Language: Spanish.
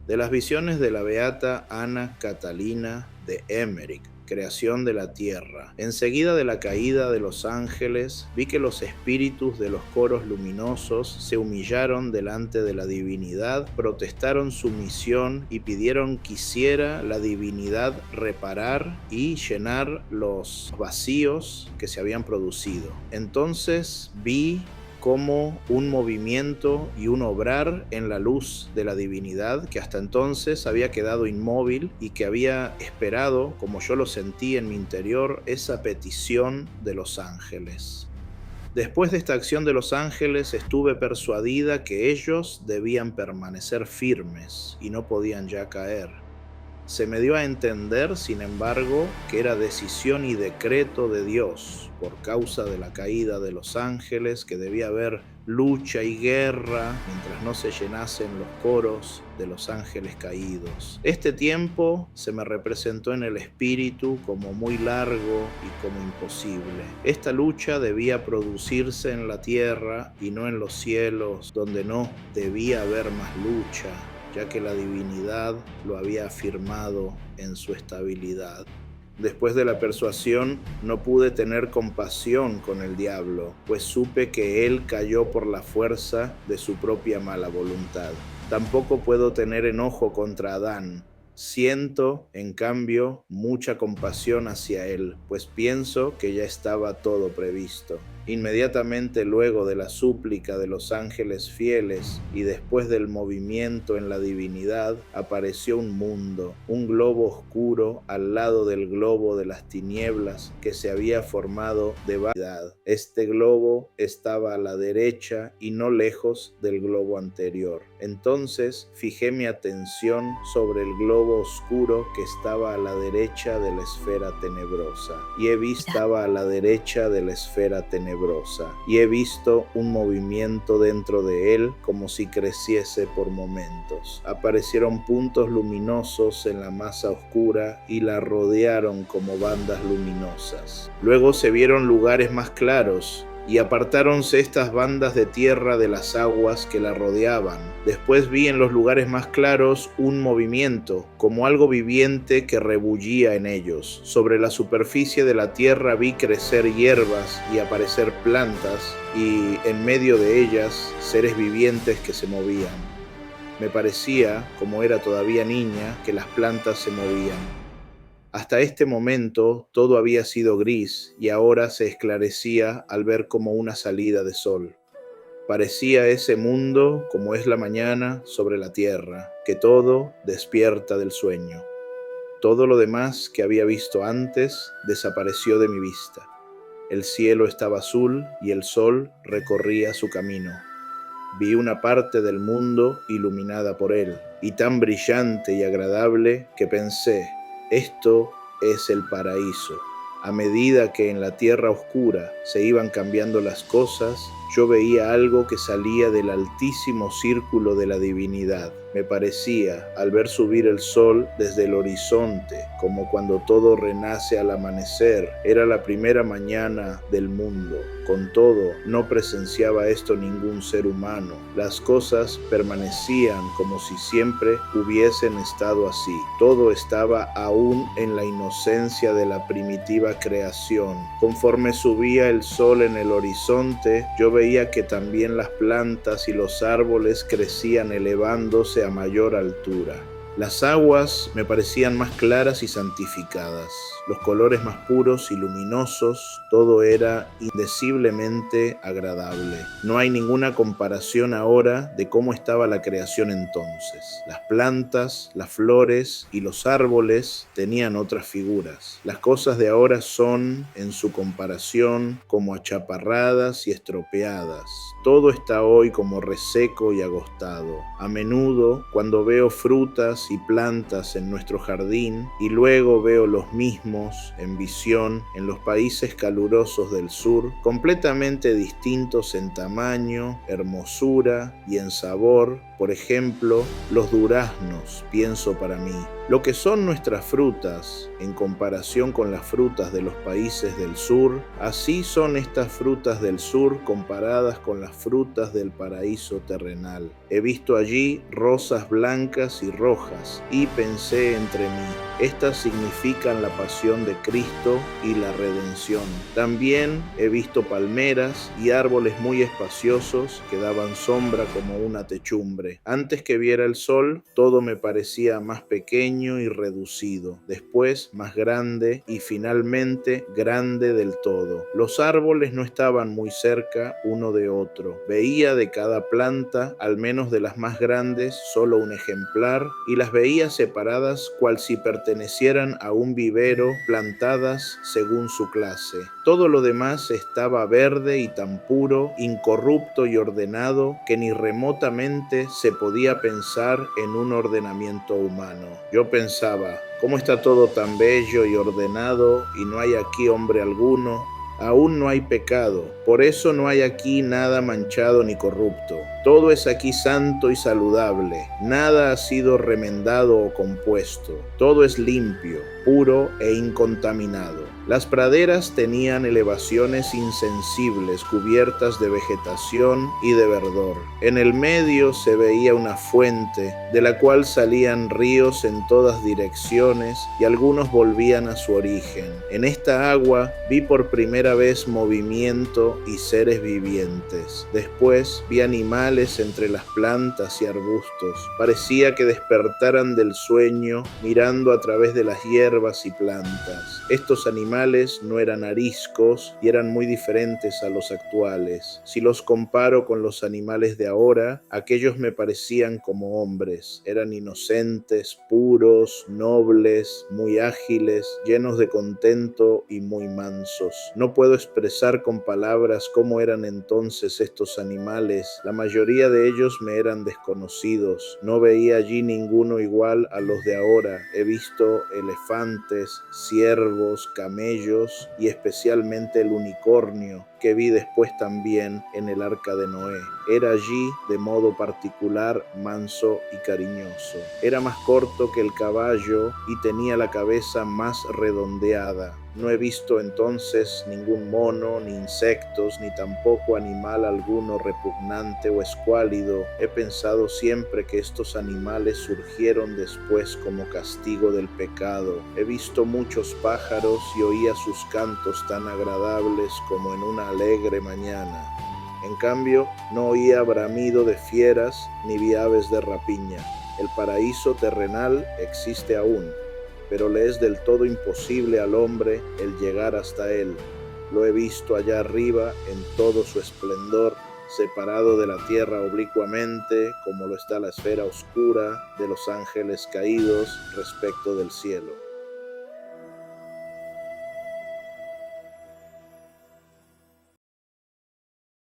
De las visiones de la beata Ana Catalina de Emmerich, Creación de la Tierra. Enseguida de la caída de los ángeles, vi que los espíritus de los coros luminosos se humillaron delante de la divinidad, protestaron su misión y pidieron quisiera la divinidad reparar y llenar los vacíos que se habían producido. Entonces vi como un movimiento y un obrar en la luz de la divinidad que hasta entonces había quedado inmóvil y que había esperado, como yo lo sentí en mi interior, esa petición de los ángeles. Después de esta acción de los ángeles estuve persuadida que ellos debían permanecer firmes y no podían ya caer. Se me dio a entender, sin embargo, que era decisión y decreto de Dios, por causa de la caída de los ángeles, que debía haber lucha y guerra mientras no se llenasen los coros de los ángeles caídos. Este tiempo se me representó en el espíritu como muy largo y como imposible. Esta lucha debía producirse en la tierra y no en los cielos, donde no debía haber más lucha, ya que la divinidad lo había afirmado en su estabilidad. Después de la persuasión, no pude tener compasión con el diablo, pues supe que él cayó por la fuerza de su propia mala voluntad. Tampoco puedo tener enojo contra Adán. Siento, en cambio, mucha compasión hacia él, pues pienso que ya estaba todo previsto. Inmediatamente luego de la súplica de los ángeles fieles y después del movimiento en la divinidad, apareció un mundo, un globo oscuro al lado del globo de las tinieblas que se había formado de vanidad. Este globo estaba a la derecha y no lejos del globo anterior. Entonces fijé mi atención sobre el globo oscuro que estaba a la derecha de la esfera tenebrosa, y estaba a la derecha de la esfera tenebrosa, y he visto un movimiento dentro de él como si creciese por momentos. Aparecieron puntos luminosos en la masa oscura y la rodearon como bandas luminosas. Luego se vieron lugares más claros, y apartáronse estas bandas de tierra de las aguas que la rodeaban. Después vi en los lugares más claros un movimiento, como algo viviente que rebullía en ellos. Sobre la superficie de la tierra vi crecer hierbas y aparecer plantas, y en medio de ellas seres vivientes que se movían. Me parecía, como era todavía niña, que las plantas se movían. Hasta este momento todo había sido gris y ahora se esclarecía al ver como una salida de sol. Parecía ese mundo como es la mañana sobre la tierra, que todo despierta del sueño. Todo lo demás que había visto antes desapareció de mi vista. El cielo estaba azul y el sol recorría su camino. Vi una parte del mundo iluminada por él, y tan brillante y agradable que pensé: esto es el paraíso. A medida que en la tierra oscura se iban cambiando las cosas, yo veía algo que salía del altísimo círculo de la divinidad. Me parecía, al ver subir el sol desde el horizonte, como cuando todo renace al amanecer, era la primera mañana del mundo. Con todo, no presenciaba esto ningún ser humano. Las cosas permanecían como si siempre hubiesen estado así. Todo estaba aún en la inocencia de la primitiva creación. Conforme subía el sol en el horizonte, yo veía que también las plantas y los árboles crecían elevándose a mayor altura. Las aguas me parecían más claras y santificadas, los colores más puros y luminosos, todo era indeciblemente agradable. No hay ninguna comparación ahora de cómo estaba la creación entonces. Las plantas, las flores y los árboles tenían otras figuras. Las cosas de ahora son, en su comparación, como achaparradas y estropeadas. Todo está hoy como reseco y agostado. A menudo, cuando veo frutas y plantas en nuestro jardín y luego veo los mismos en visión en los países calurosos del sur, completamente distintos en tamaño, hermosura y en sabor. Por ejemplo, los duraznos, pienso para mí, Lo que son nuestras frutas, en comparación con las frutas de los países del sur, así son estas frutas del sur comparadas con las frutas del paraíso terrenal. He visto allí rosas blancas y rojas, y pensé entre mí, estas significan la pasión de Cristo y la redención. También he visto palmeras y árboles muy espaciosos que daban sombra como una techumbre. Antes que viera el sol, todo me parecía más pequeño y reducido, después más grande y finalmente grande del todo. Los árboles no estaban muy cerca uno de otro. Veía de cada planta, al menos de las más grandes, solo un ejemplar, y las veía separadas cual si pertenecieran a un vivero, plantadas según su clase. Todo lo demás estaba verde y tan puro, incorrupto y ordenado, que ni remotamente se podía pensar en un ordenamiento humano. Yo pensaba, ¿cómo está todo tan bello y ordenado y no hay aquí hombre alguno? Aún no hay pecado, por eso no hay aquí nada manchado ni corrupto. Todo es aquí santo y saludable, nada ha sido remendado o compuesto, todo es limpio, puro e incontaminado. Las praderas tenían elevaciones insensibles cubiertas de vegetación y de verdor. En el medio se veía una fuente, de la cual salían ríos en todas direcciones y algunos volvían a su origen. En esta agua vi por primera vez movimiento y seres vivientes. Después vi animales entre las plantas y arbustos. Parecía que despertaran del sueño mirando a través de las hierbas y plantas. Estos animales no eran ariscos y eran muy diferentes a los actuales. Si los comparo con los animales de ahora, aquellos me parecían como hombres. Eran inocentes, puros, nobles, muy ágiles, llenos de contento y muy mansos. No puedo expresar con palabras cómo eran entonces estos animales. La mayoría de ellos me eran desconocidos. No veía allí ninguno igual a los de ahora. He visto elefantes, ciervos, camellos y especialmente el unicornio, que vi después también en el arca de Noé. Era allí de modo particular manso y cariñoso. Era más corto que el caballo y tenía la cabeza más redondeada. No he visto entonces ningún mono, ni insectos, ni tampoco animal alguno repugnante o escuálido. He pensado siempre que estos animales surgieron después como castigo del pecado. He visto muchos pájaros y oía sus cantos tan agradables como en una alegre mañana. En cambio, no oía bramido de fieras ni vi aves de rapiña. El paraíso terrenal existe aún, pero le es del todo imposible al hombre el llegar hasta él. Lo he visto allá arriba en todo su esplendor, separado de la tierra oblicuamente, como lo está la esfera oscura de los ángeles caídos respecto del cielo.